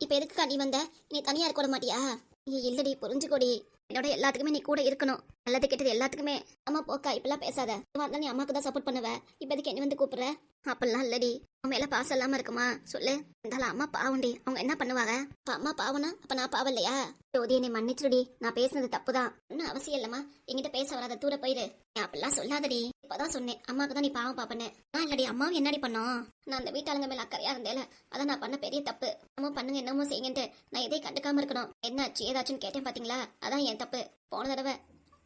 இப்ப எதுக்குக்கா நீ வந்த? நீ தனியா இருக்க விட மாட்டியா? நீ இல்லடி, புரிஞ்சுக்கோடி. என்னோட எல்லாத்துக்குமே நீ கூட இருக்கணும். நல்லது கெட்டது எல்லாத்துக்குமே. அம்மா போக்கா, இப்பெல்லாம் பேசாத. நீ அம்மாக்கு தான் சப்போர்ட் பண்ணுவ. இப்ப எதுக்கு என்ன வந்து கூப்பிடுற? அப்படிலாம் இல்லடி. உன் மேல பாசம் இல்லாம இருக்குமா சொல்லு? இருந்தாலும் அம்மா பாவண்டி. அவங்க என்ன பண்ணுவாங்க? இப்ப அம்மா பாவனா அப்ப நான் பாவம் இல்லையா? ஜோதி, என்னை மன்னிச்சிருடி. நான் பேசுனது தப்புதான். ஒன்னும் அவசியம் இல்லம்மா. என்கிட்ட பேச வராத, தூர போயிரு. நீ அப்படிலாம் சொல்லாதடி. இப்பதான் சொன்னேன் அம்மாக்கு தான் நீ பாவம் பாப்பன்னு. நான் இல்லடி, அம்மாவும் என்னடி பண்ணோம்? நான் அந்த வீட்டாளுங்க மேல அக்கறையா இருந்தேல, அதான் நான் பண்ண பெரிய தப்பு. அம்மா பண்ணுங்க என்னமோ செய்யுங்கன்ட்டு நான் எதையும் கண்டுக்காம இருக்கணும். என்னாச்சு ஏதாச்சுன்னு கேட்டேன் பாத்தீங்களா? அதான் என் தப்பு. போன தடவை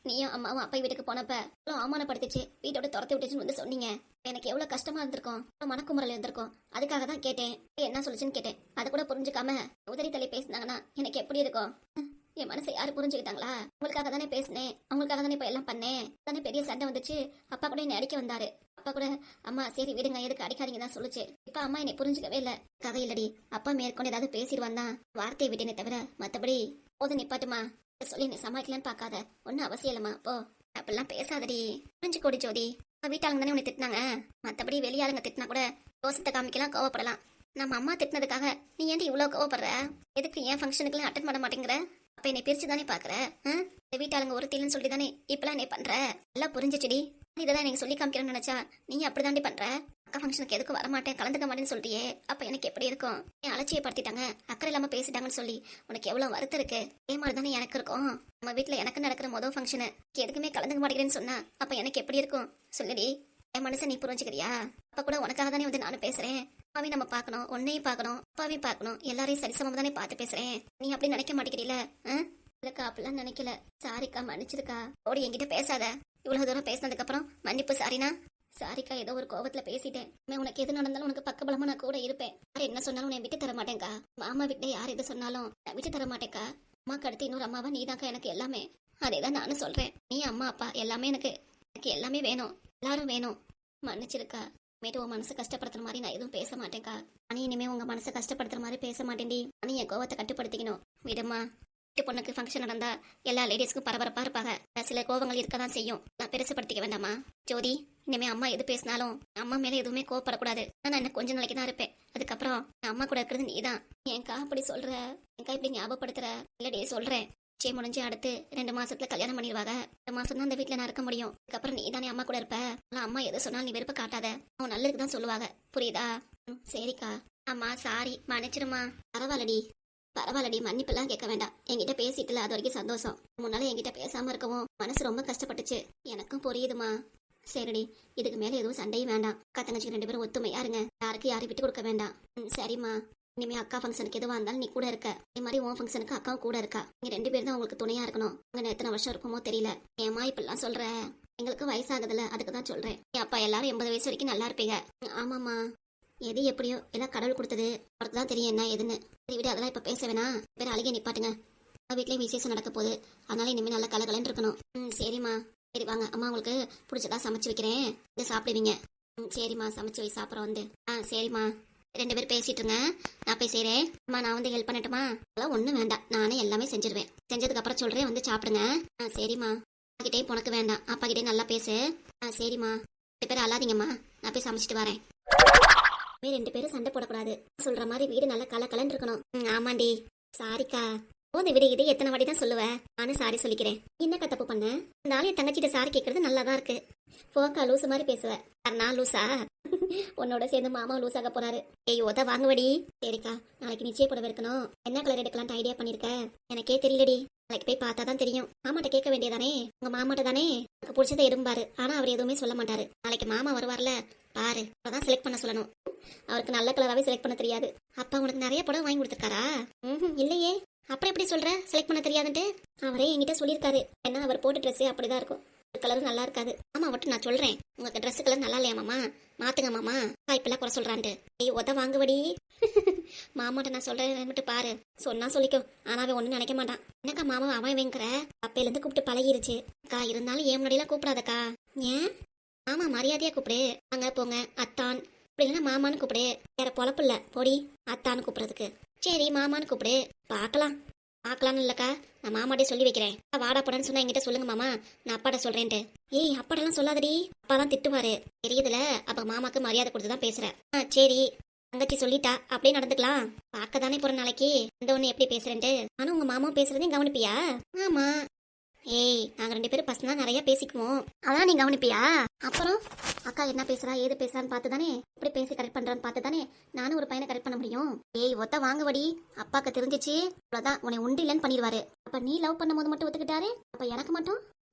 நீயும் அம்மாவும் அப்பா வீட்டுக்கு போனப்ப எவ்வளவு அவமானப்படுத்திச்சு, வீட்டோட துரத்தி விட்டுச்சுன்னு வந்து சொன்னீங்க. எனக்கு எவ்வளவு கஷ்டமா இருந்திருக்கும், மனக்குமுறல் இருந்திருக்கும். அதுக்காக தான் கேட்டேன். என்ன சொல்லுச்சுன்னு கேட்டேன். அதை கூட புரிஞ்சுக்காம உதறி தள்ளி பேசினாங்கன்னா எனக்கு எப்படி இருக்கும்? என் மனசை யாரு புரிஞ்சுக்கிட்டாங்களா? உங்களுக்காக தானே பேசினேன், அவங்களுக்காக தானே இப்ப எல்லாம் பண்ணேன். தானே பெரிய சண்டை வந்துச்சு. அப்பா கூட என்னை அடிக்க வந்தாரு. அப்பா கூட அம்மா சரி விடுங்க, எதுக்கு அடிக்காதீங்க தான் சொல்லுச்சு. இப்ப அம்மா என்னை புரிஞ்சுக்கவே இல்லை. கதை இல்லடி. அப்பா மேற்கொண்டு ஏதாவது பேசிடுவான் தான் வார்த்தையை விட்டேனே தவிர மத்தபடி போது நிப்பாட்டுமா சொல்லி நீ சமாளிக்கலான்னு பாக்காத. ஒன்னும் அவசியம் இல்லம்மா. போ. அப்படிலாம் பேசாதடி. புரிஞ்சுக்கோடி ஜோதி. வீட்டாளுங்க தானே உன்னை திட்டினாங்க. மத்தபடி வெளியாளுங்க திட்டினா கூட தோசத்தை காமிக்கலாம், கோவப்படலாம். நம்ம அம்மா திட்டினதுக்காக நீ ஏன்டி இவ்வளவு கோவப்படுற? எதுக்கு ஏன் ஃபங்க்ஷனுக்குலாம் அட்டன் பண்ண மாட்டேங்கிற? அப்ப என்னை பிரிச்சு தானே பாக்குற? இந்த வீட்டாளுங்க ஒரு தீலன்னு சொல்லி தானே இப்பெல்லாம் நீ பண்ற? எல்லாம் புரிஞ்சிச்சுடி. இதெல்லாம் எனக்கு சொல்லி காமிக்கிறேன்னு நினைச்சா நீ அப்படிதாண்டி பண்ற. அக்கா ஃபங்க்ஷனுக்கு எதுக்கும் வரமாட்டேன், கலந்துக்க மாட்டேன்னு சொல்லியே. அப்ப எனக்கு எப்படி இருக்கும்? என் அலட்சியப்படுத்திட்டாங்க, அக்கறை இல்லாம பேசிட்டாங்கன்னு சொல்லி உனக்கு எவ்வளவு வருத்தம் இருக்கு. அதே மாதிரி தானே எனக்கு இருக்கும். நம்ம வீட்டுல எனக்கு நடக்கிற முதல் ஃபங்க்ஷனு எதுக்குமே கலந்துக்க மாட்டேங்கிறேன்னு சொன்னா அப்ப எனக்கு எப்படி இருக்கும் சொல்லுடி. என் மனசை நீ புரிஞ்சுக்கிறியா? அப்ப கூட உனக்காக தானே வந்து நானும் பேசுறேன். அப்பாவையும் நம்ம பார்க்கணும், உன்னையும் பார்க்கணும், அப்பாவையும் பார்க்கணும், எல்லாரையும் சரிசமமா தானே பார்த்து பேசுறேன். நீ அப்படி நினைக்க மாட்டேங்கிறீல? இல்லக்கா, அப்படிலாம் நினைக்கல. சாரிக்கா, மன்னிச்சிருக்கா. ஓடி என்கிட்ட பேசாத. இவ்வளவு தூரம் பேசினதுக்கு அப்புறம் மன்னிப்பு. சாரினா சாரிக்கா, ஏதோ ஒரு கோபத்துல பேசிட்டேன். உனக்கு எது நடந்தாலும் உனக்கு பக்கபலமா நான் கூட இருப்பேன். யார் என்ன சொன்னாலும் நான் விட்டு தர மாட்டேங்க்கா. மாமா வீட்டுல யார் எது சொன்னாலும் நான் விட்டு தர மாட்டேங்க்கா. அம்மாக்கு அடுத்து இன்னொரு அம்மாவா நீதாக்கா எனக்கு எல்லாமே. அதேதான் நானும் சொல்றேன். நீ அம்மா அப்பா எல்லாமே எனக்கு எல்லாமே வேணும், எல்லாரும் வேணும். மன்னிச்சிருக்கா. மேட்டு உன் மனசு கஷ்டப்படுத்துற மாதிரி நான் எதுவும் பேச மாட்டேங்க்கா. ஆனா இனிமே உங்க மனசை கஷ்டப்படுத்துற மாதிரி பேச மாட்டேன்டி. ஆனா என் கோவத்தை கட்டுப்படுத்திக்கணும். விடுமா. பொண்ணுக்கு ஃபங்க்ஷன் நடந்தா எல்லா லேடிஸ்க்கும் பரபரப்பா இருப்பாங்க. சில கோவங்கள் இருக்கதான் செய்யும். நான் பெருசுப்படுத்திக்க வேண்டாமா ஜோதி? இனிமே அம்மா எது பேசினாலும் அம்மா மேல எதுவுமே கோவப்படக்கூடாது. நான் என்ன கொஞ்ச நாளைக்கு தான் இருப்பேன். அதுக்கப்புறம் அம்மா கூட இருக்கிறது நீதான். ஏன்க்கா அப்படி சொல்ற? ஏன்க்கா இப்படி ஞாபகப்படுத்துற? இல்லடே சொல்றேன். முடிஞ்சு அடுத்து 2 மாசத்துல கல்யாணம் பண்ணிடுவாங்க. 2 மாசம் தான் அந்த வீட்டுல நான் இருக்க முடியும். அதுக்கப்புறம் நீ தானே அம்மா கூட இருப்ப. அம்மா எது சொன்னாலும் நீ விருப்ப காட்டாத. அவன் நல்லதுக்கு தான் சொல்லுவாங்க. புரியுதா? சரிக்கா. அம்மா சாரி, மன்னிச்சிருமா. பரவாயில்லடி, மன்னிப்பெல்லாம் கேட்க வேண்டாம். என்கிட்ட பேசிட்டுல அது வரைக்கும் சந்தோஷம். முன்னால என்கிட்ட பேசாம இருக்கவும் மனசு ரொம்ப கஷ்டப்பட்டுச்சு. எனக்கும் புரியுதுமா. சரிடி, இதுக்கு மேல எதுவும் சண்டையும் வேண்டாம். அக்கா தங்கச்சி 2 பேரும் ஒத்துமையா இருங்க. யாரும் விட்டு கொடுக்க வேண்டாம். சரிம்மா. இனிமே அக்கா ஃபங்க்ஷனுக்கு எதுவா இருந்தாலும் நீ கூட இருக்க. இதே மாதிரி உன் ஃபங்க்ஷனுக்கு அக்காவும் கூட இருக்கா. நீங்க 2 பேரும் தான் உங்களுக்கு துணையா இருக்கணும். அங்க எத்தனை வருஷம் இருப்போமோ தெரியல. ஏமா இப்பெல்லாம் சொல்ற? எங்களுக்கு வயசாகுதுல, அதுக்கு தான் சொல்றேன். என் அப்பா எல்லாரும் 80 வயசு வரைக்கும் நல்லா இருப்பீங்க. ஆமாம்மா. எது எப்படியோ எல்லாம் கடவுள் கொடுத்தது. அவருக்கு தான் தெரியும் என்ன எதுன்னு. சரி விட, அதெல்லாம் இப்ப பேச வேணாம். பேர் அழுகே நிப்பாட்டுங்க. வீட்லயும் விசேஷம் நடக்க போகுது. அதனால இனிமே நல்லா கலகலன்னு இருக்கணும். சரிம்மா. சரி வாங்க, அம்மா உங்களுக்கு பிடிச்சதா சமைச்சு வைக்கிறேன். இதை சாப்பிடுவீங்க. சரிம்மா, சமைச்சு வை, சாப்பிட்றோம் வந்து. சரிம்மா. 2 பேரும் பேசிட்டு இருங்க, நான் போய் செய்றேன். அம்மா நான் வந்து ஹெல்ப் பண்ணட்டுமா? அதெல்லாம் ஒன்றும் வேண்டாம், நானே எல்லாமே செஞ்சிருவேன். செஞ்சதுக்கு அப்புறம் சொல்றேன், வந்து சாப்பிடுங்க. சரிம்மா. அப்பா கிட்டே உனக்கு வேண்டாம், அப்பா கிட்டே நல்லா பேசு. சரிம்மா. 2 பேரும் அல்லாதீங்கம்மா, நான் போய் சமைச்சிட்டு வரேன். 2 பேரும் சண்டை போடக்கூடாது. சொல்ற மாதிரி வீடு நல்லா கலன்னு இருக்கணும். ஆமாண்டி. சாரிக்கா. போது விடு, இதே எத்தனை வாட்டி தான் சொல்லுவேன். நானும் சாரி சொல்லிக்கிறேன். என்னக்கா தப்பு பண்ண? இந்த ஆளைய தங்கச்சிட்ட சாரி கேட்கறது நல்லாதான் இருக்கு. போக்கா, லூசு மாதிரி பேசுவ. நான் லூசா? உன்னோட சேர்ந்து மாமா லூசாக போறாரு. ஓத வாங்குவடி. சரிக்கா, நாளைக்கு நிச்சய புடவை இருக்கணும். என்ன கலர் எடுக்கலாம்னு ஐடியா பண்ணிருக்க? எனக்கே தெரியலடி. நாளைக்கு போய் பார்த்தா தான் தெரியும். மாமாட்ட கேட்க வேண்டியதானே? உங்க மாமாட்ட தானே. எனக்கு பிடிச்சதை எடும்பாரு. ஆனா அவர் எதுவுமே சொல்ல மாட்டாரு. நாளைக்கு மாமா வருவார்ல, பாரு, அதான் செலக்ட் பண்ண சொல்லணும். அவருக்கு நல்ல கலராவே செலக்ட் பண்ண தெரியாது. அப்பா உனக்கு நிறைய புடவை வாங்கி கொடுத்துருக்காரா? இல்லையே. அப்புறம் எப்படி சொல்ற செலக்ட் பண்ண தெரியாதுன்ட்டு? அவரே என்கிட்ட சொல்லியிருக்காரு. என்ன அவர் போட்ட ட்ரெஸ்ஸே அப்படிதான் இருக்கும். கலரும் நல்லா இருக்காது. ஆமா, மட்டும் நான் சொல்றேன், உங்க ட்ரெஸ் கலர் நல்லா இல்லையா மாமா? மாத்துங்க மாமா. இப்பெல்லாம் குறை சொல்றான்ட்டு. உத வாங்குவடி. மாமாட்ட நான் சொல்றேன் மட்டும் பாரு. சொன்னா சொல்லிக்கோ. ஆனா அவன் ஒண்ணு நினைக்க மாட்டான். என்னக்கா மாமா அவன் வைங்கிற? அப்பையில இருந்து கூப்பிட்டு பழகிருச்சு. அக்கா இருந்தாலும் ஏன் முன்னாடியெல்லாம் கூப்பிடாதக்கா. ஏன்? ஆமா, மரியாதையா கூப்பிடு. அங்க போங்க அத்தான், இப்படி இல்லைன்னா மாமான்னு கூப்பிடு. வேற பொழப்பு இல்ல, பொடி. அத்தான்னு கூப்பிடுறதுக்கு. சரி மாமான்னு கூப்பிடு. பார்க்கலாம்னு இல்லக்கா, நான் மாமாட்டே சொல்லி வைக்கிறேன். வாடா போடான்னு சொன்னா என்கிட்ட சொல்லுங்க மாமா, நான் அப்பாட்ட சொல்றேன்ட்டு. அப்பாடெல்லாம் சொல்லாதடி, அப்பா தான் திட்டுவாரு தெரியுதுல. அப்ப மாமாக்கு மரியாதை கொடுத்துதான் பேசுற. சரி. தங்கச்சி சொல்லிட்டா அப்படியே நடந்துக்கலாம். பார்க்க தானே போற நாளைக்கு இந்த ஒண்ணு எப்படி பேசுறேன்ட்டு. ஆனா உங்க மாமா பேசுறதையும் கவனிப்பியா? ஆமா. ஏய், நாங்க 2 பேரும் பசங்க நிறைய பேசிக்குவோம், அதான் நீ கவனிப்பியா? அப்புறம் அக்கா என்ன பேசுறா ஏது பேசுறான்னு பார்த்து தானே இப்படி பேசி கரெக்ட் பண்றான்னு பார்த்து தானே நானும் ஒரு பையனை கரெக்ட் பண்ண முடியும். ஏய், ஒத்த வாங்குவடி. அப்பாக்கு தெரிஞ்சிச்சு அவ்வளவுதான், உன்னை உண்டு இல்லைன்னு பண்ணிடுவாரு. அப்ப நீ லவ் பண்ணும் போது மட்டும் ஒத்துக்கிட்டாரு, அப்ப எனக்கு மட்டும்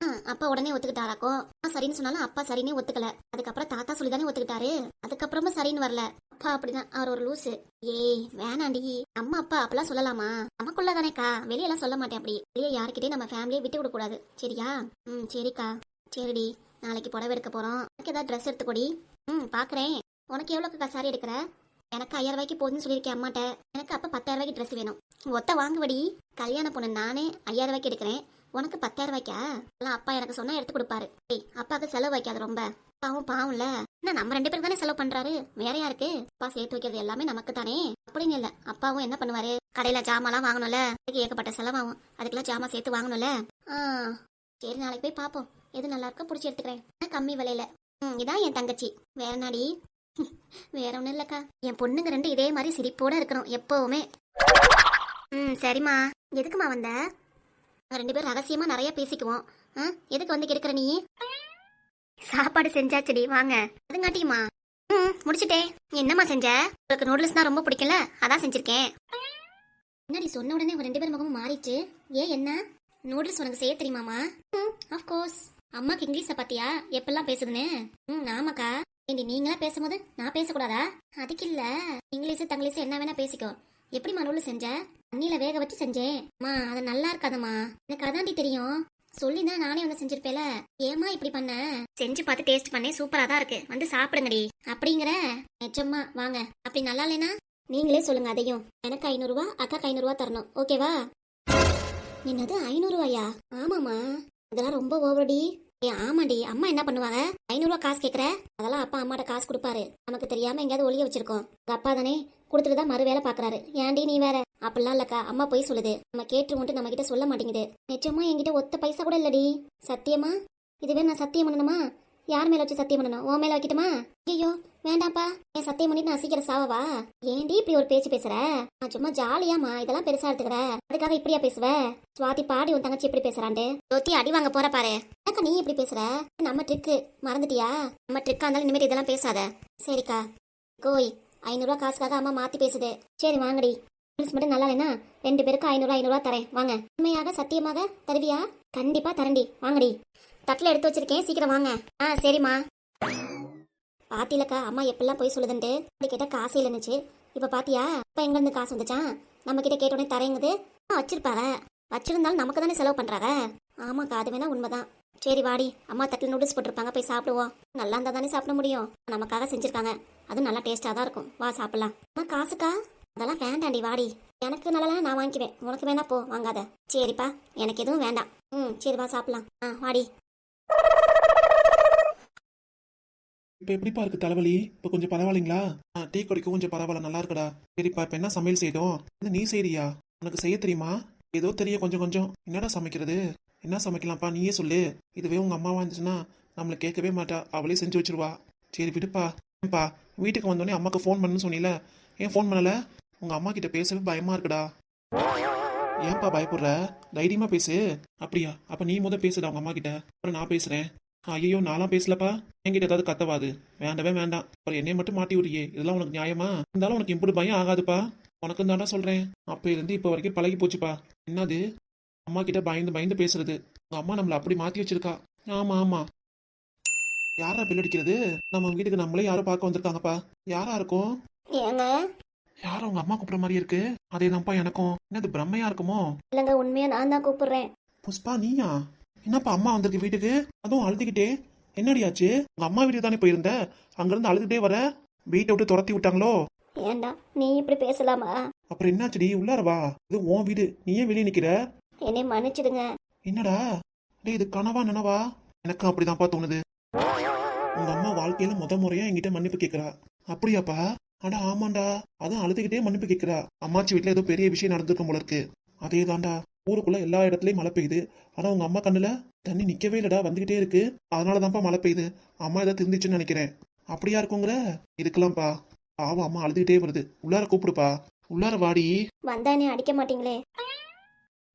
அப்பா உடனே ஒத்துக்கிட்டாராக்கும். சரின்னு சொன்னாலும் அப்பா சரின்னே ஒத்துக்கல. அதுக்கப்புறம் தாத்தா சொல்லிதானே ஒத்துக்கிட்டாரு. அதுக்கப்புறமா சரின்னு வரல. அப்பா அப்படிதான், அவர் ஒரு லூசு. ஏய் வேணாண்டி, அம்மா அப்பா அப்பெல்லாம் சொல்லலாமா? நமக்குள்ளதானேக்கா, வெளியெல்லாம் சொல்ல மாட்டேன். அப்படி வெளியே யாருக்கிட்டே நம்ம ஃபேமிலியை விட்டு விட கூடாது, சரியா? சரிக்கா. சரிடி, நாளைக்கு புடவை எடுக்க போறோம். எனக்கு ஏதாவது ட்ரெஸ் எடுத்துக்கொடி. பாக்குறேன். உனக்கு எவ்வளோக்கா சாரி எடுக்கிற? எனக்கு 5000 ரூபாய்க்கு போதுன்னு சொல்லியிருக்கேன் அம்மாட்ட. எனக்கு அப்ப 10000 ரூபாய்க்கு ட்ரெஸ் வேணும். ஒத்த வாங்குவடி. கல்யாண பொண்ணு நானே 5000 ரூபாய்க்கு எடுக்கிறேன், உனக்கு 10000 ரூபாய்க்கா? எல்லாம் அப்பா எனக்கு சொன்னா எடுத்து கொடுப்பாரு. ஏய், அப்பாவுக்கு செலவு வைக்காது ரொம்ப. பாவம் பாவம்ல. என்ன நம்ம 2 பேருக்கு தானே செலவு பண்றாரு, வேற யாருக்கு? அப்பா சேர்த்து வைக்கிறது எல்லாமே நமக்கு தானே. அப்படின்னு இல்ல, அப்பாவும் என்ன பண்ணுவாரு, கடையில ஜாமான்லாம் வாங்கணும்ல, அதுக்கு ஏகப்பட்ட செலவாகும். அதுக்கெல்லாம் ஜாமான் சேர்த்து வாங்கணும்ல. சரி, நாளைக்கு போய் பாப்போம், எது நல்லா இருக்கோ பிடிச்சி எடுத்துக்கிறேன், கம்மி விலையில. இதான் என் தங்கச்சி. வேற நாடி வேற ஒண்ணும் இல்லக்கா. என் பொண்ணுங்க 2 இதே மாதிரி சிரிப்போட இருக்கணும் எப்பவுமே. சரிம்மா. எதுக்குமா வந்த? 2 பேரும் ரகசியமா நிறைய பேசிக்குவோம். எதுக்கு வந்து கேட்கிற நீ? சாப்பாடு செஞ்சாச்சுடி, வாங்க. அதுங்காட்டியுமா? முடிச்சுட்டேன். என்னம்மா செஞ்ச? உங்களுக்கு நூடுல்ஸ் தான் ரொம்ப பிடிக்கல, அதான் செஞ்சிருக்கேன். என்னடி சொன்ன உடனே 2 பேர் முகமும் மாறிச்சு. என்ன நூடுல்ஸ் உனக்கு செய்ய தெரியுமாமா? ஆஃப்கோர்ஸ். அம்மாக்கு இங்கிலீஷை பாத்தியா எப்பெல்லாம் பேசுதுன்னு? ஆமாக்கா. ஏண்டி, நீங்களா பேசும்போது நான் பேசக்கூடாதா? அதுக்கு இல்ல, இங்கிலீஷ் தங்கிலீஷ் என்ன வேணா பேசிக்கோ. எப்படிமா நூடுல்ஸ் செஞ்ச? தண்ணியில வேக வச்சு செஞ்சேன். அது நல்லா இருக்காதம்மா. எனக்கு அதாண்டி தெரியும், சொல்லிதான் நானே வந்து செஞ்சிருப்பேல. ஏமா இப்படி பண்ண? செஞ்சு பார்த்து டேஸ்ட் பண்ணேன், சூப்பரா தான் இருக்கு, வந்து சாப்பிடுங்கடி. அப்படிங்கிற? நிஜமா வாங்க. அப்படி நல்லா இல்லைனா நீங்களே சொல்லுங்க. அதையும் எனக்கு 500 ரூபா, அக்காக்கு 500 ரூபா தரணும், ஓகேவா? என்னது 500 ரூபாயா? ஆமாமா, இதெல்லாம் ரொம்ப ஓவரடி. ஆமாடி, அம்மா என்ன பண்ணுவாங்க? 500 ரூபா காசு கேட்கற? அதெல்லாம் அப்பா அம்மாட்ட காசு கொடுப்பாரு, நமக்கு தெரியாம எங்கேயாவது ஒளிய வச்சிருக்கோம். உங்க அப்பா தானே கொடுத்துட்டு தான் மறு வேலை பாக்குறாரு. ஏன்டி நீ வேற? அப்படிலாம் இல்லக்கா, அம்மா போய் சொல்லுது. நம்ம கேட்டு நம்ம கிட்ட சொல்ல மாட்டேங்குது. நிஜமா என்கிட்ட ஒத்த பைசா கூட இல்லடி. சத்தியமா? இதுவே நான் சத்தியம் பண்ணணுமா? யார் மேல வச்சு சத்தியம் பண்ணணும்? உன் மேல வைக்கட்டுமா? ஐயோ வேண்டாப்பா, என் சத்தியம் பண்ணிட்டு நான் சீக்கிரம் சாவவா? ஏண்டி இப்படி ஒரு பேச்சு பேசுற? நான் சும்மா ஜாலியாமா, இதெல்லாம் பெருசா எடுத்துக்கிற, அதுக்காக இப்படியா பேசுவ? சுவாதி பாடி உன் தங்கச்சி எப்படி பேசுறான்ட்டு. தொத்தி அடி வாங்க போற பாரு. அக்கா நீ இப்படி பேசுற? நம்ம ட்ரிக்கு மறந்துட்டியா? நம்ம ட்ரிக்கா இருந்தாலும் இனிமேல் இதெல்லாம் பேசாத, சரிக்கா? கோய், 500 ரூபா காசுக்காக அம்மா மாத்தி பேசுது. சரி வாங்கடி. மட்டும் நல்லா இல்லைன்னா 2 பேருக்கு 500 ரூபா தரேன், வாங்க. உண்மையாக சத்தியமாக தருவியா? கண்டிப்பா தரண்டி, வாங்கடி. தட்டில் எடுத்து வச்சிருக்கேன், சீக்கிரம் வாங்க. சரிம்மா. பாத்திலக்கா அம்மா எப்பெல்லாம் போய் சொல்லுதுன்ட்டு. அப்படி கேட்டா காசு இல்லைன்னுச்சு. இப்ப பாத்தியா இப்ப எங்க இருந்து காசு வந்துச்சான்? நம்ம கிட்ட கேட்டோடனே தரேங்குது. வச்சிருப்பாங்க, வச்சிருந்தாலும் நமக்கு தானே செலவு பண்றாங்க. ஆமாக்கா, அது வேணா உண்மைதான். சரி வாடி, அம்மா தட்டில் நூடுல்ஸ் போட்டிருப்பாங்க, போய் சாப்பிடுவோம். நல்லா இருந்தா தானே சாப்பிட முடியும், நமக்காக செஞ்சிருக்காங்க, அதுவும் நல்லா டேஸ்டா தான் இருக்கும். வா சாப்பிடலாம். காசுக்கா? அதெல்லாம் வேண்டாண்டி, வாடி. எனக்கு நல்லா நான் வாங்கிக்குவேன், உனக்கு வேணா போ, வாங்காத. சரிப்பா, எனக்கு எதுவும் வேண்டாம். சரி வா சாப்பிடலாம். வாடி. இப்போ எப்படிப்பா இருக்கு தலைவலி? இப்போ கொஞ்சம் பரவாயில்லைங்களா? டீ குடிக்க கொஞ்சம் பரவாயில்ல, நல்லா இருக்குடா. சரிப்பா, இப்போ என்ன சமையல் செய்தோம்? நீ செய்றியா? உனக்கு செய்ய தெரியுமா? ஏதோ தெரியும் கொஞ்சம் கொஞ்சம். என்னடா சமைக்கிறது? என்ன சமைக்கலாம்ப்பா, நீயே சொல்லு. இதுவே உங்க அம்மாவா இருந்துச்சுன்னா நம்மளை கேட்கவே மாட்டா, அவளே செஞ்சு வச்சிருவா. சரி விடுப்பா. ஏன்பா வீட்டுக்கு வந்தோடனே அம்மாக்கு ஃபோன் பண்ணுன்னு சொன்னீல, ஏன் ஃபோன் பண்ணல? உங்க அம்மா கிட்ட பேசவே பயமா இருக்குடா. ஏன்பா பயப்படுற? தைரியமா பேசு. அப்படியா? அப்ப நீ பேசுடா உங்க அம்மா கிட்ட, அப்புறம் நான் பேசுறேன். ஐயோ நான்லாம் பேசலப்பா. என்கிட்ட ஏதாவது கத்தவாது, வேண்டவே வேண்டாம். அப்புறம் என்னை மட்டும் மாட்டி விடுறியே, இதெல்லாம் உனக்கு நியாயமா? இருந்தாலும் உனக்கு இப்படி பயம் ஆகாதுப்பா, உனக்கு தாண்டா சொல்றேன். அப்ப இருந்து இப்ப வரைக்கும் பழகி போச்சுப்பா. என்னது அம்மா கிட்ட பயந்து பயந்து பேசுறது? உங்க அம்மா நம்மள அப்படி மாத்தி வச்சிருக்கா. ஆமா ஆமா. யாரா பில் அடிக்கிறது? நம்ம வீட்டுக்கு நம்மளே யாரும் பார்க்க வந்திருக்காங்கப்பா. யாரா இருக்கும்? ஏங்க யாரும் உங்க அம்மா கூப்பிடுற மாதிரி இருக்கு. அதேதான்ப்பா எனக்கும். என்னது பிரம்மையா இருக்குமோ? இல்லங்க, உண்மையா நான் தான் கூப்பிடுறேன். புஷ்பா நீயா? என்னப்பா அம்மா வந்திருக்கு வீட்டுக்கு, அதுவும் அழுதுகிட்டே? என்னடியாச்சு? உங்க அம்மா வீட்டுக்கு தானே போயிருந்த, அங்கிருந்து அழுதுகிட்டே வர, வீட்டை விட்டு துரத்தி விட்டாங்களோ? ஏண்டா நீ இப்படி பேசலாமா? அப்புறம் என்னாச்சுடி? உள்ளார வா, இது உன் வீடு, நீ ஏன் வெளியே நிக்கிற? என்னை மன்னிச்சிடுங்க. என்னடா டேய், இது கனவா நனவா? எனக்கும் அப்படிதான்ப்பா தோணுது. உங்க அம்மா வாழ்க்கையில முறையா என்கிட்ட மன்னிப்பு கேட்கறா. அப்படியாப்பா? அடா ஆமாண்டா, அதுவும் அழுதுகிட்டே மன்னிப்பு கேட்கறா. அம்மாச்சி வீட்டுல ஏதோ பெரிய விஷயம் நடந்திருக்கும் போல இருக்கு. அதே தாண்டா, ஊருக்குள்ள எல்லா இடத்துலயும் மழை பெய்யுது, ஆனா உங்க அம்மா கண்ணுல தண்ணி நிக்கவே இல்லடா, வந்துகிட்டே இருக்கு. அதனாலதான்ப்பா மழை பெய்யுது. அம்மா ஏதாவது திருந்துச்சுன்னு நினைக்கிறேன். அப்படியா இருக்குங்கிற? இருக்கலாம்ப்பா. பாவம் அம்மா அழுதுகிட்டே வருது. உள்ளார கூப்பிடுப்பா. உள்ளார வாடி. வந்தானே அடிக்க மாட்டீங்களே?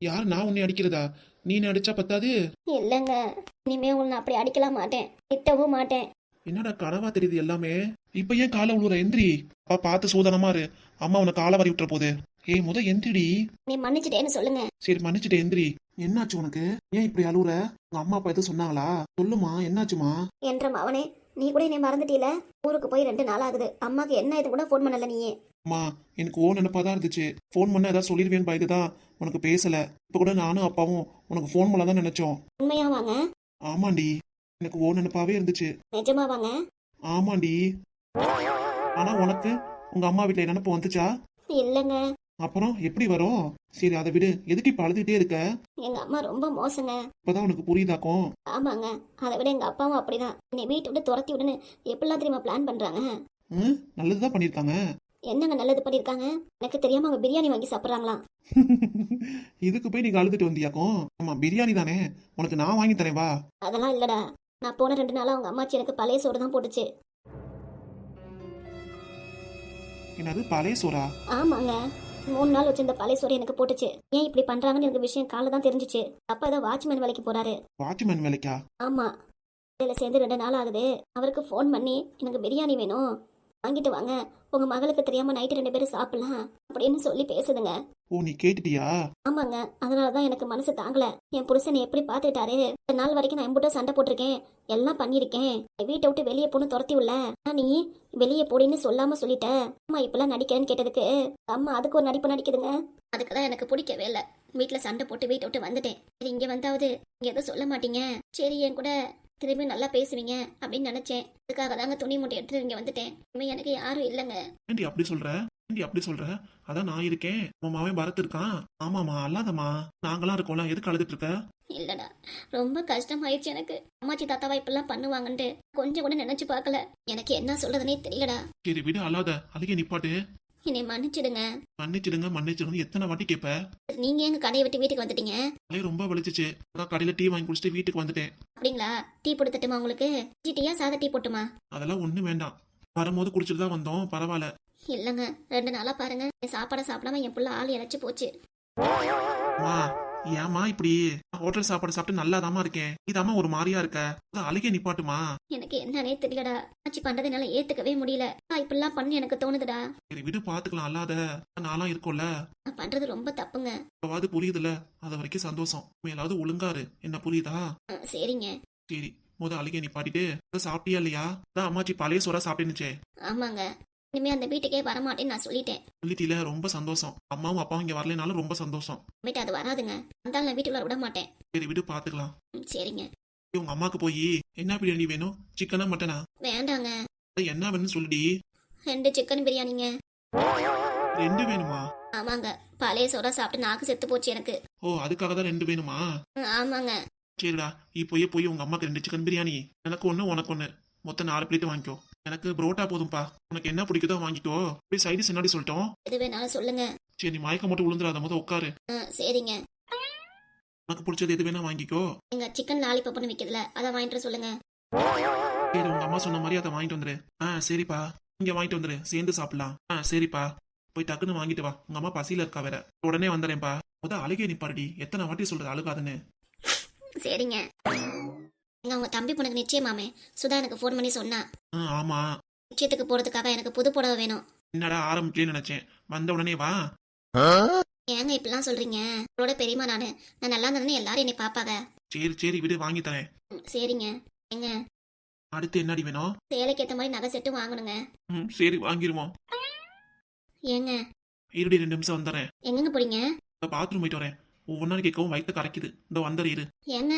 யார் நான் உன்னை அடிக்கிறதா? நீ என்ன அடிச்சா பத்தாது? இல்லைங்க, இனிமே உன்னை அப்படி அடிக்கலாம் மாட்டேன், திட்டவும் மாட்டேன். என்னடா கனவா தெரியுது எல்லாமே. இப்ப ஏன் காலை உழுவுற? எந்திரி. பார்த்து சூதனமா இரு. அம்மா உன்னை காலை வாரி விட்டுற போகுது. ஏய் முத எந்திரிடி. நீ மன்னிச்சிட்டேன்னு சொல்லுங்க. சரி மன்னிச்சுட்டு எந்திரி. என்னாச்சு உனக்கு? ஏன் இப்படி அழுவுற? உங்க அம்மா அப்பா எதுவும் சொன்னாங்களா? சொல்லுமா, என்னாச்சுமா? என்ற மவனே, நீ கூட என்னை மறந்துட்டீல? ஊருக்கு போய் 2 நாள் ஆகுது. அம்மாக்கு என்ன இது கூட ஃபோன் பண்ணல நீயே. அம்மா எனக்கு ஓ நினைப்பாதான் இருந்துச்சு. ஃபோன் பண்ண ஏதாவது சொல்லிடுவேன்னு பயந்துதான் உனக்கு பேசல. இப்ப கூட நானும் அப்பாவும் உனக்கு ஃபோன் பண்ணலாம் தான் நினைச்சோம். உண்மையா வாங்க? ஆமாண்டி, எனக்கு ஓ நினைப்பாவே இருந்துச்சு. நிஜமா வாங்க? ஆமாண்டி. ஆனா உனக்கு உங்க அம்மா வீட்டுல நினைப்பு வந்துச்சா? இல்லைங்க. அப்புறம் எப்படி வரும்? சரி அதை விடு. எதுக்கு இப்ப அழுதுகிட்டே இருக்க? எங்க அம்மா ரொம்ப மோசங்க. இப்பதான் உனக்கு புரியுதாக்கும். ஆமாங்க, அதை விட எங்க அப்பாவும் அப்படிதான். என்னை வீட்டை விட்டு துரத்தி விடுன்னு எப்படிலாம் தெரியுமா பிளான் பண்றாங்க? நல்லதுதான் பண்ணிருக்காங்க. என்னங்க நல்லது பண்ணிருக்காங்க? எனக்கு தெரியாம அவங்க பிரியாணி வாங்கி சாப்பிட்றாங்களாம். இதுக்கு போய் நீங்க அழுதுட்டு வந்தியாக்கும்? ஆமா பிரியாணி தானே, உனக்கு நான் வாங்கி தரேன் வா. அதெல்லாம் இல்லடா, நான் போன 2 நாளா அவங்க அம்மாச்சி எனக்கு பழைய சோறு தான் போட்டுச்சு. என்னது பழைய சோறா? ஆமாங்க, 3 நாள் வச்சிருந்த பழைய சோறு எனக்கு போட்டுச்சு. ஏன் இப்படி பண்றாங்கன்னு எனக்கு விஷயம் காலைல தான் தெரிஞ்சிச்சு. அப்பா ஏதோ வாட்ச்மேன் வேலைக்கு போறாரு. வாட்ச்மேன் வேலைக்கா? ஆமா, வேலை சேர்ந்து 2 நாள் ஆகுது. அவருக்கு ஃபோன் பண்ணி எனக்கு பிரியாணி வேணும், வாங்கிட்டு வாங்க, உங்க மகளுக்கு தெரியாம நைட்டு 2 பேரும் சாப்பிடலாம் அப்படின்னு சொல்லி பேசுதுங்க. ஓ நீ கேட்டுட்டியா? ஆமாங்க, அதனாலதான் எனக்கு மனசு தாங்கல. என் புருஷனை எப்படி பாத்துட்டாரு. 2 நாள் வரைக்கும் நான் எம்பிட்ட சண்டை போட்டிருக்கேன், எல்லாம் பண்ணிருக்கேன். வீட்டை விட்டு வெளியே போன்னு துரத்தி உள்ள, நீ வெளியே போடின்னு சொல்லாம சொல்லிட்ட. அம்மா இப்பெல்லாம் நடிக்கிறேன்னு கேட்டதுக்கு அம்மா அதுக்கு ஒரு நடிப்பு நடிக்குதுங்க. அதுக்கெல்லாம் எனக்கு பிடிக்கவே இல்லை. வீட்டுல சண்டை போட்டு வீட்டை விட்டு வந்துட்டேன். சரி இங்க வந்தாவது இங்க எதுவும் சொல்ல மாட்டீங்க, சரி என் கூட திரும்பி நல்லா பேசுவீங்க அப்படின்னு நினைச்சேன். அதுக்காக தாங்க துணி மூட்டை எடுத்துட்டு இங்க வந்துட்டேன். இனிமே எனக்கு யாரும் இல்லைங்க. ஏண்டி அப்படி சொல்ற? ஏண்டி அப்படி சொல்ற? அதான் நான் இருக்கேன், உன் மாவன் பரத் இருக்கான். ஆமாமா அல்லாதம்மா, நாங்களாம் இருக்கோம்ல, எதுக்கு அழுதுட்டு இருக்க? இல்லடா, ரொம்ப கஷ்டமாயிடுச்சு எனக்கு. அம்மாச்சி தாத்தாவா இப்பெல்லாம் பண்ணுவாங்கன்ட்டு கொஞ்சம் கூட நினைச்சு பார்க்கல. எனக்கு என்ன சொல்றதுனே தெரியலடா. சரி விடு, அல்லாத. அதுக்கே நிப்பாட்டு. என்னை மன்னிச்சிடுங்க. மன்னிச்சிடுங்க மன்னிச்சிடுங்க எத்தனை வாட்டி கேப்ப? நீங்க எங்க கடையை விட்டு வீட்டுக்கு வந்துட்டீங்க? தலையை ரொம்ப வலிச்சிச்சு, அதான் கடையில டீ வாங்கி குடிச்சிட்டு வீட்டுக்கு வந்துட்டேன். அப்படிங்களா? டீ போட்டுட்டுமா உங்களுக்கு? டீயா சாதா டீ போட்டுமா? அதெல்லாம் ஒண்ணும் வேண்டாம், வரும்போது குடிச்சிட்டு தான் வந்தோம், பரவாயில்ல. இல்லங்க, 2 நாளா பாருங்க, என் சாப்பாடை சாப்பிடாம என் புள்ள ஆள் இழைச்சு போச்சு. அம்மா ஏமா இப்படி? ஹோட்டல் சாப்பாடு சாப்பிட்டு நல்லாதாம்மா இருக்கேன், இதாம்மா ஒரு மாதிரியா இருக்க. அழுகே நிப்பாட்டுமா. எனக்கு என்னன்னே தெரியலடா. ஆச்சி பண்றது என்னால ஏத்துக்கவே முடியல. இப்படிலாம் பண்ணி எனக்கு தோணுதுடா. சரி விடு, பாத்துக்கலாம். அல்லாத நான்லாம் இருக்கோம்ல. நான் பண்றது ரொம்ப தப்புங்க. அதாவது புரியுதுல, அது வரைக்கும் சந்தோஷம். மேலாவது ஒழுங்காரு, என்ன புரியுதா? சரிங்க. சரி அழுகே நிப்பாட்டிட்டு சாப்பிட்டியா இல்லையா? அதான் அம்மாச்சி பழைய சோறா சாப்பிட்டுச்சே. ஆமாங்க, இனிமே அந்த வீட்டுக்கே வரமாட்டேன்னு நான் சொல்லிட்டேன். சொல்லிட்டீல, ரொம்ப சந்தோஷம். அம்மாவும் அப்பாவும் இங்க வரலனாலும் ரொம்ப சந்தோஷம். வீட்டு அது வராதுங்க, வந்தாலும் நான் வீட்டுக்குள்ள விட மாட்டேன். சரி விடு, பாத்துக்கலாம். சரிங்க. உங்க அம்மாக்கு போய் என்ன பிரியாணி வேணும், சிக்கனா மட்டனா? வேண்டாங்க. என்ன வேணும்னு சொல்லுடி. 2 சிக்கன் பிரியாணிங்க. 2 வேணுமா? ஆமாங்க, பழைய சோறா சாப்பிட்டு நாக்கு செத்து போச்சு எனக்கு. ஓ அதுக்காக தான் 2 வேணுமா? ஆமாங்க. சரிடா, இப்போயே போய் உங்க அம்மாக்கு 2 சிக்கன் பிரியாணி, எனக்கு 1 உனக்கு 1, மொத்தம் 4 பிளேட் வாங்கிக்கோ. எனக்கு புரோட்டா போதும்பா, உனக்கு என்ன பிடிக்குதோ வாங்கிக்கோ. போய் சைடிஸ் என்னடி சொல்லிட்டோம். எது வேணாலும் சொல்லுங்க. சரி நீ மயக்கம் மட்டும் விழுந்துடாத, முத உட்காரு. சரிங்க. உனக்கு பிடிச்சது எது வேணா வாங்கிக்கோ. எங்க சிக்கன் லாலிபப்னு விற்கிறதுல அதை வாங்கிட்டு சொல்லுங்க. சரி உங்க அம்மா சொன்ன மாதிரி அதை வாங்கிட்டு வந்துரு. சரிப்பா, இங்க வாங்கிட்டு வந்துரு, சேர்ந்து சாப்பிடலாம். சரிப்பா, போய் டக்குன்னு வாங்கிட்டு வா, உங்க அம்மா பசியில இருக்கா வேற. உடனே வந்துடுறேன்ப்பா. முத அழுகே நிப்பாருடி, எத்தனை வாட்டி சொல்றது அழுகாதுன்னு. சரிங்க. எங்க உங்க தம்பி பொண்ணுக்கு நிச்சயமாமே சுதா எனக்கு ஃபோன் பண்ணி சொன்னா. ஆமா, நிச்சயத்துக்கு போறதுக்காக எனக்கு புது புடவை வேணும். என்னடா ஆரம்பிக்கலன்னு நினைச்சேன், வந்த உடனே வா. ஏங்க இப்படிலாம் சொல்றீங்க? உங்களோட பெரியமா நான் நல்லா இருந்தேன்னு எல்லாரும் என்னை பாப்பாங்க. சரி சரி விடு, வாங்கி தரேன். சரிங்க. எங்க அடுத்து என்னடி வேணும்? சேலைக்கு ஏத்த மாதிரி நகை செட்டு வாங்கணுங்க. சரி வாங்கிருவோம். ஏங்க இருடி, 2 நிமிஷம் வந்துடுறேன். எங்கங்க போறீங்க? பாத்ரூம் போயிட்டு வரேன். ஒவ்வொன்றா கேட்கவும் வயிற்று கரைக்குது, இந்த வந்துடு இரு. ஏங்க